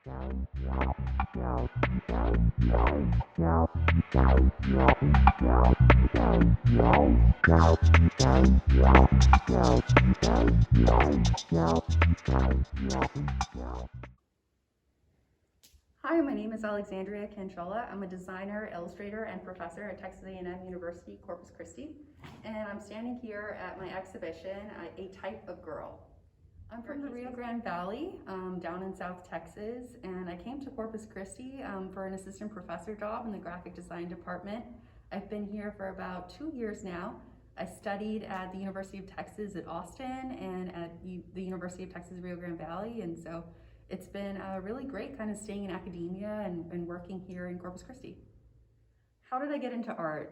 Hi, my name is Alexandria Canchola. I'm a designer, illustrator, and professor at Texas A&M University, Corpus Christi. And I'm standing here at my exhibition, A Type of Girl. I'm from the Rio Grande Valley, down in South Texas, and I came to Corpus Christi for an assistant professor job in the graphic design department. I've been here for about 2 years now. I studied at the University of Texas at Austin and at the University of Texas Rio Grande Valley, and so it's been really great kind of staying in academia and working here in Corpus Christi. How did I get into art?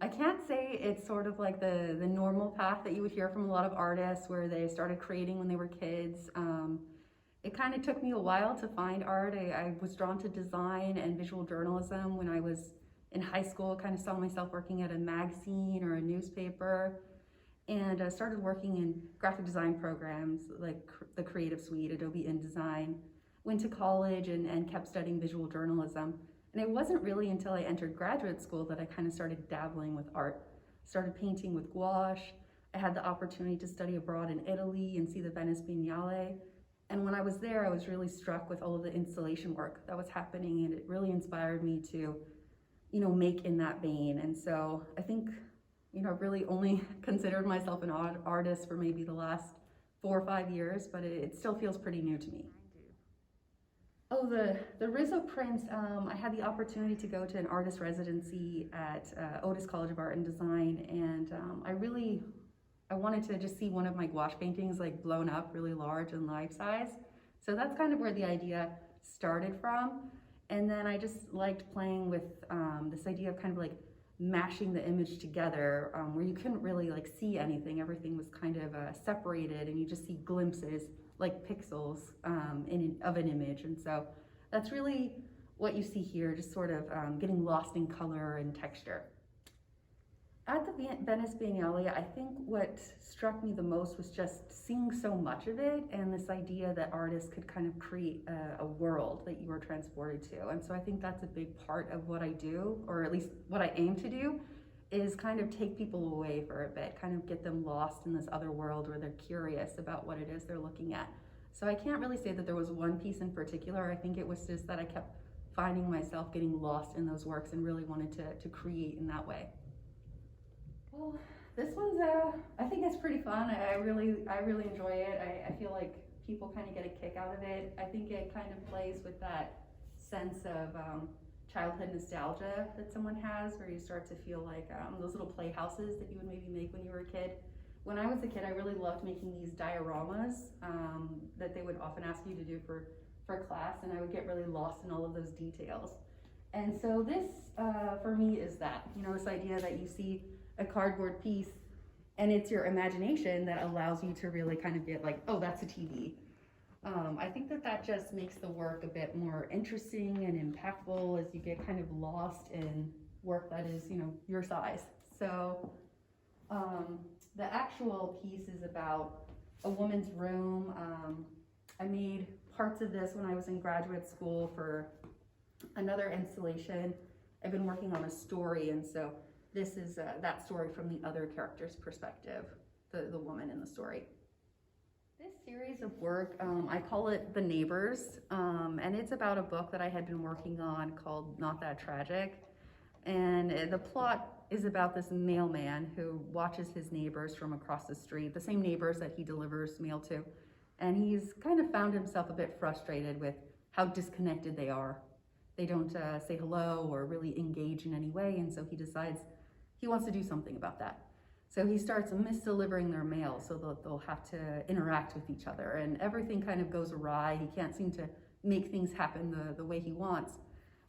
I can't say it's sort of like the normal path that you would hear from a lot of artists where they started creating when they were kids. It kind of took me a while to find art. I was drawn to design and visual journalism when I was in high school. Kind of saw myself working at a magazine or a newspaper, and started working in graphic design programs like the Creative Suite, Adobe InDesign. Went to college and kept studying visual journalism. And it wasn't really until I entered graduate school that I kind of started dabbling with art. Started painting with gouache. I had the opportunity to study abroad in Italy and see the Venice Biennale. And when I was there, I was really struck with all of the installation work that was happening, and it really inspired me to, make in that vein. And so I think, I've really only considered myself an artist for maybe the last 4 or 5 years, but it still feels pretty new to me. Oh, the Rizzo prints, I had the opportunity to go to an artist residency at Otis College of Art and Design, and I wanted to just see one of my gouache paintings like blown up really large and life size. So that's kind of where the idea started from. And then I just liked playing with this idea of kind of like mashing the image together, where you couldn't really like see anything. Everything was kind of separated, and you just see glimpses like pixels of an image. And so that's really what you see here, just sort of getting lost in color and texture. At the Venice Biennale, I think what struck me the most was just seeing so much of it, and this idea that artists could kind of create a world that you were transported to. And so I think that's a big part of what I do, or at least what I aim to do, is kind of take people away for a bit, kind of get them lost in this other world where they're curious about what it is they're looking at. So I can't really say that there was one piece in particular. I think it was just that I kept finding myself getting lost in those works and really wanted to create in that way. Well, this one's, I think it's pretty fun. I really enjoy it. I feel like people kind of get a kick out of it. I think it kind of plays with that sense of childhood nostalgia that someone has, where you start to feel like those little playhouses that you would maybe make when you were a kid. When I was a kid, I really loved making these dioramas that they would often ask you to do for class, and I would get really lost in all of those details. And so this, for me, is that, this idea that you see a cardboard piece and it's your imagination that allows you to really kind of get like, oh, that's a TV. I think that just makes the work a bit more interesting and impactful as you get kind of lost in work that is, your size. So the actual piece is about a woman's room. I made parts of this when I was in graduate school for another installation. I've been working on a story, and so this is that story from the other character's perspective, the woman in the story. This series of work, I call it The Neighbors, and it's about a book that I had been working on called Not That Tragic. And the plot is about this mailman who watches his neighbors from across the street, the same neighbors that he delivers mail to. And he's kind of found himself a bit frustrated with how disconnected they are. They don't say hello or really engage in any way, and so he decides he wants to do something about that. So he starts misdelivering their mail so that they'll have to interact with each other, and everything kind of goes awry. He can't seem to make things happen the way he wants.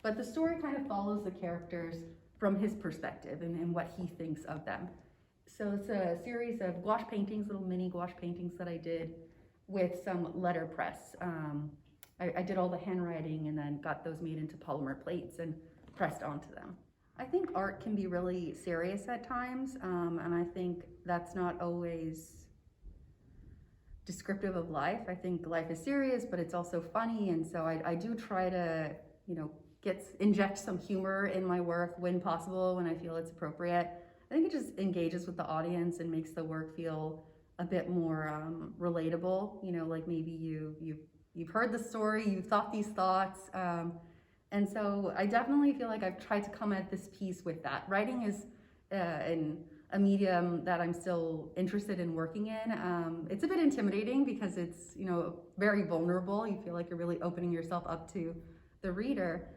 But the story kind of follows the characters from his perspective and what he thinks of them. So it's a series of gouache paintings, little mini gouache paintings that I did with some letterpress. I did all the handwriting and then got those made into polymer plates and pressed onto them. I think art can be really serious at times, and I think that's not always descriptive of life. I think life is serious, but it's also funny, and so I do try to, you know, inject some humor in my work when possible, when I feel it's appropriate. I think it just engages with the audience and makes the work feel a bit more relatable. You know, like maybe you've heard the story, you've thought these thoughts, and so I definitely feel like I've tried to come at this piece with that. Writing is a medium that I'm still interested in working in. It's a bit intimidating because it's, you know, very vulnerable. You feel like you're really opening yourself up to the reader,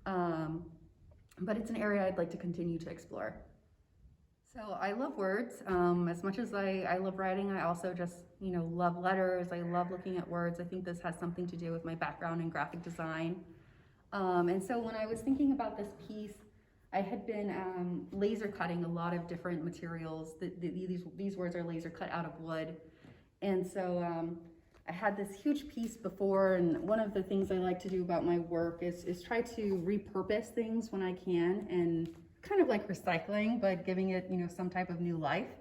but it's an area I'd like to continue to explore. So I love words. As much as I love writing, I also just, you know, love letters. I love looking at words. I think this has something to do with my background in graphic design. And so when I was thinking about this piece, I had been laser cutting a lot of different materials. These words are laser cut out of wood. And so I had this huge piece before, and one of the things I like to do about my work is try to repurpose things when I can, and kind of like recycling, but giving it, you know, some type of new life.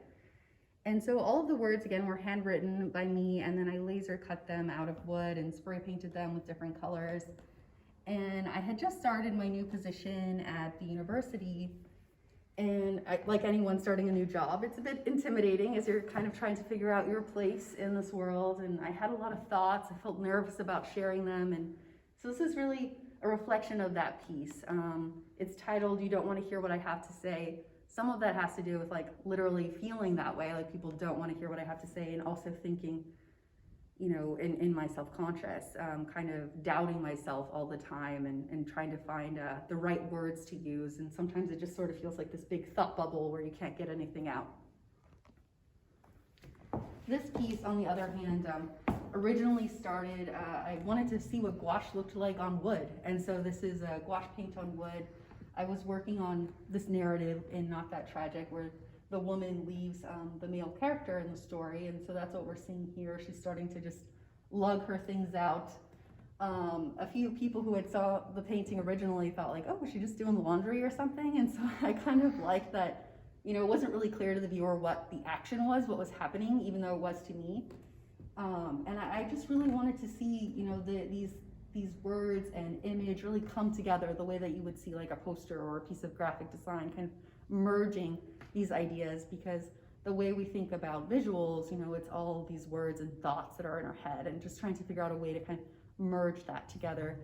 And so all of the words, again, were handwritten by me, and then I laser cut them out of wood and spray painted them with different colors. And I had just started my new position at the university, and like anyone starting a new job, it's a bit intimidating as you're kind of trying to figure out your place in this world. And I had a lot of thoughts. I felt nervous about sharing them, and so this is really a reflection of that piece. It's titled, "You Don't Want to Hear What I Have to Say." Some of that has to do with like literally feeling that way, like people don't want to hear what I have to say, and also thinking, you know, in my self-conscious, kind of doubting myself all the time, and trying to find the right words to use. And sometimes it just sort of feels like this big thought bubble where you can't get anything out. This piece, on the other hand, originally started, I wanted to see what gouache looked like on wood. And so this is a gouache paint on wood. I was working on this narrative in Not That Tragic, where the woman leaves the male character in the story, and so that's what we're seeing here. She's starting to just lug her things out. A few people who had saw the painting originally thought like, oh, was she just doing laundry or something? And so I kind of liked that, you know, it wasn't really clear to the viewer what the action was, what was happening, even though it was to me. And I just really wanted to see, you know, these words and image really come together the way that you would see like a poster or a piece of graphic design, kind of merging these ideas, because the way we think about visuals, you know, it's all these words and thoughts that are in our head, and just trying to figure out a way to kind of merge that together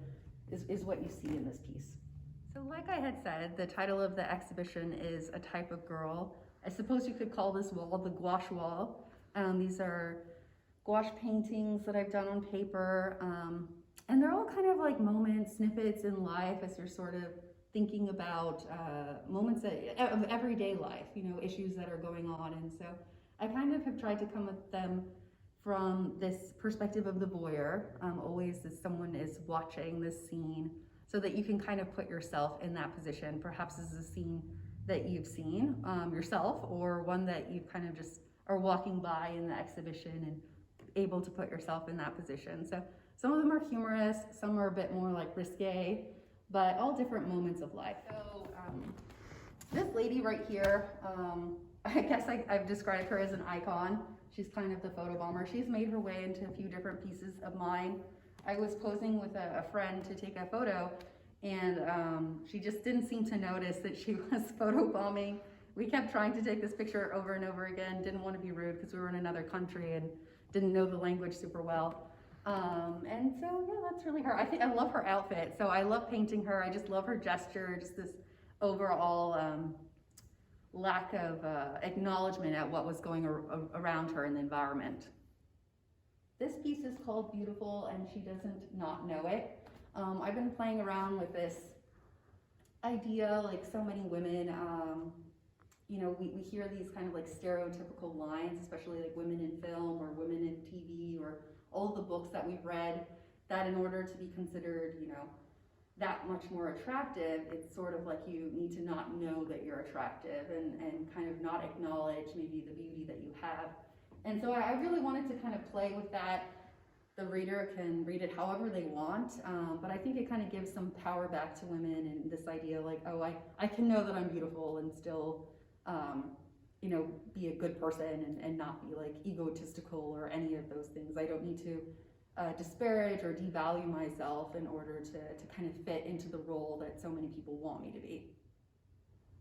is what you see in this piece. So like I had said, the title of the exhibition is A Type of Girl. I suppose you could call this wall the gouache wall. These are gouache paintings that I've done on paper, and they're all kind of like moments, snippets in life as you're sort of thinking about moments of everyday life, you know, issues that are going on. And so I kind of have tried to come at them from this perspective of the voyeur, always as someone is watching this scene, so that you can kind of put yourself in that position. Perhaps this is a scene that you've seen yourself, or one that you kind of just are walking by in the exhibition and able to put yourself in that position. So some of them are humorous, some are a bit more like risque, but all different moments of life. So this lady right here, I guess I've described her as an icon. She's kind of the photo bomber. She's made her way into a few different pieces of mine. I was posing with a friend to take a photo, and she just didn't seem to notice that she was photo bombing. We kept trying to take this picture over and over again, didn't want to be rude because we were in another country and didn't know the language super well. And so, yeah, that's really her. I love her outfit, so I love painting her. I just love her gesture, just this overall lack of acknowledgement at what was going around her in the environment. This piece is called Beautiful, and she doesn't not know it. I've been playing around with this idea, like so many women, you know, we hear these kind of like stereotypical lines, especially like women in film or women in TV or all the books that we've read, that in order to be considered, you know, that much more attractive, it's sort of like you need to not know that you're attractive and kind of not acknowledge maybe the beauty that you have. And so I really wanted to kind of play with that. The reader can read it however they want, but I think it kind of gives some power back to women, and this idea like, oh, I can know that I'm beautiful and still, be a good person and not be like egotistical or any of those things. I don't need to disparage or devalue myself in order to kind of fit into the role that so many people want me to be.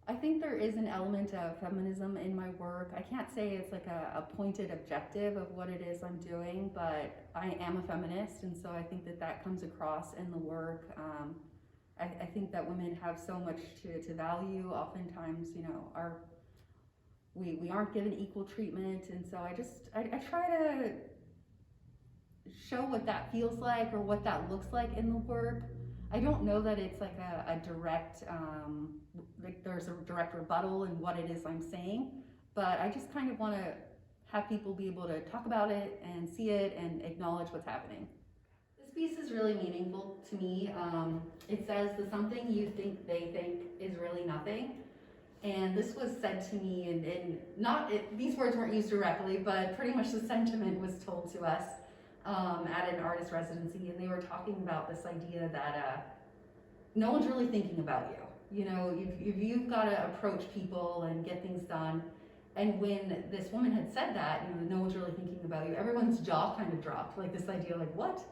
I think there is an element of feminism in my work. I can't say it's like a pointed objective of what it is I'm doing, but I am a feminist, and so I think that comes across in the work. I think that women have so much to value. Oftentimes, we aren't given equal treatment, and so I try to show what that feels like or what that looks like in the work. I don't know that it's like a direct, like there's a direct rebuttal in what it is I'm saying, but I just kind of want to have people be able to talk about it and see it and acknowledge what's happening. This piece is really meaningful to me. It says the something you think they think is really nothing. And this was said to me, these words weren't used directly, but pretty much the sentiment was told to us at an artist residency, and they were talking about this idea that no one's really thinking about you. If you've got to approach people and get things done, and when this woman had said that, no one's really thinking about you, everyone's jaw kind of dropped, like this idea, like what?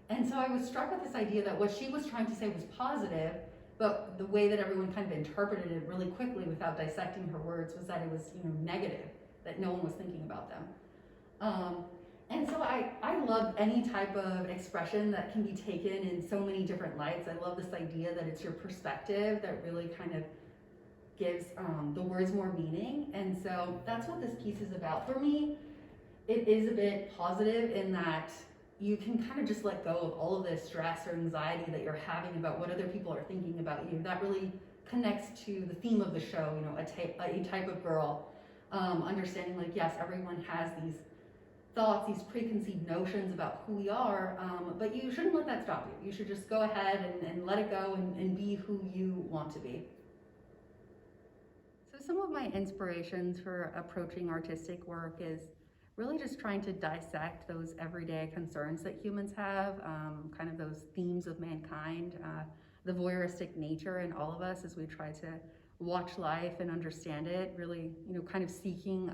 And so I was struck with this idea that what she was trying to say was positive, but the way that everyone kind of interpreted it really quickly without dissecting her words was that it was negative, that no one was thinking about them. And so I love any type of expression that can be taken in so many different lights. I love this idea that it's your perspective that really kind of gives the words more meaning. And so that's what this piece is about. For me, it is a bit positive in that you can kind of just let go of all of this stress or anxiety that you're having about what other people are thinking about you. That really connects to the theme of the show, a type of girl. Understanding like, yes, everyone has these thoughts, these preconceived notions about who we are, but you shouldn't let that stop you. You should just go ahead and let it go and be who you want to be. So some of my inspirations for approaching artistic work is really just trying to dissect those everyday concerns that humans have, kind of those themes of mankind, the voyeuristic nature in all of us as we try to watch life and understand it, really, kind of seeking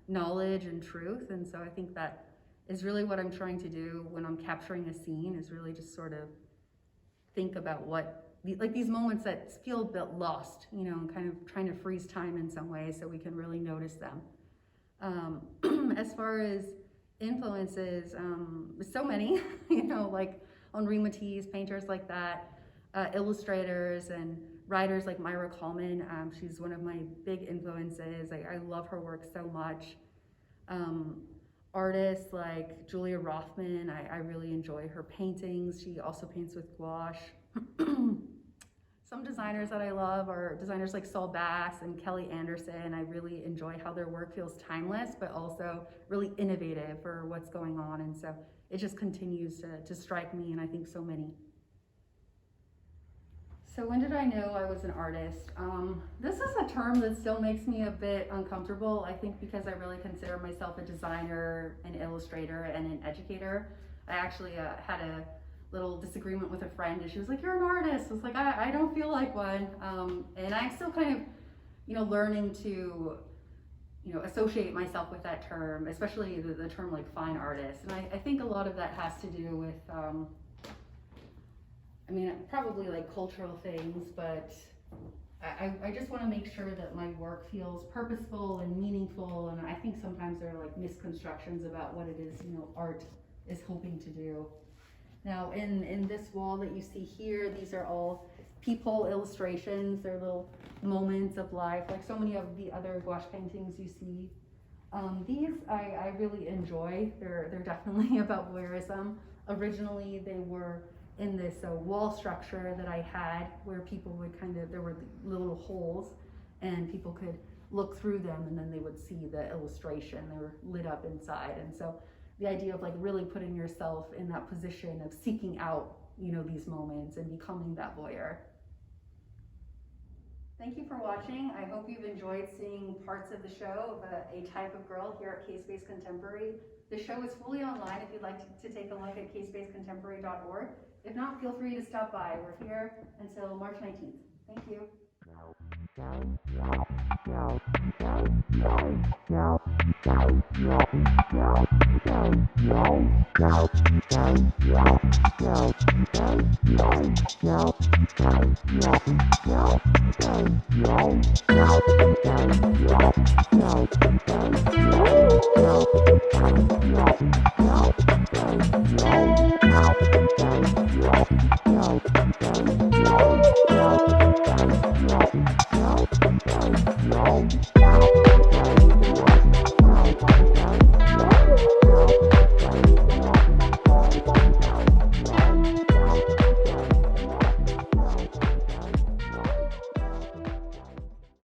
knowledge and truth. And so I think that is really what I'm trying to do when I'm capturing a scene, is really just sort of think about these moments that feel a bit lost, and kind of trying to freeze time in some way so we can really notice them. As far as influences, so many, like Henri Matisse, painters like that, illustrators and writers like Myra Coleman. She's one of my big influences. I love her work so much. Artists like Julia Rothman, I really enjoy her paintings. She also paints with gouache. Some designers that I love are designers like Saul Bass and Kelly Anderson. I really enjoy how their work feels timeless, but also really innovative for what's going on. And so it just continues to strike me, and I think so many. So when did I know I was an artist? This is a term that still makes me a bit uncomfortable, I think because I really consider myself a designer, an illustrator, and an educator. I actually had a little disagreement with a friend, and she was like, "You're an artist." I was like, I don't feel like one. And I'm still kind of, learning to, associate myself with that term, especially the term like fine artist. And I think a lot of that has to do with, probably like cultural things, but I just want to make sure that my work feels purposeful and meaningful. And I think sometimes there are like misconstructions about what it is, art is hoping to do. Now in this wall that you see here, these are all peephole illustrations. They're little moments of life, like so many of the other gouache paintings you see. These I really enjoy. They're definitely about voyeurism. Originally they were in this wall structure that I had where people would there were little holes and people could look through them and then they would see the illustration. They were lit up inside. And so the idea of like really putting yourself in that position of seeking out, these moments and becoming that voyeur. Thank you for watching. I hope you've enjoyed seeing parts of the show of a type of girl here at Case-Based Contemporary. The show is fully online if you'd like to take a look at casebasedcontemporary.org. If not, feel free to stop by. We're here until March 19th. Thank you.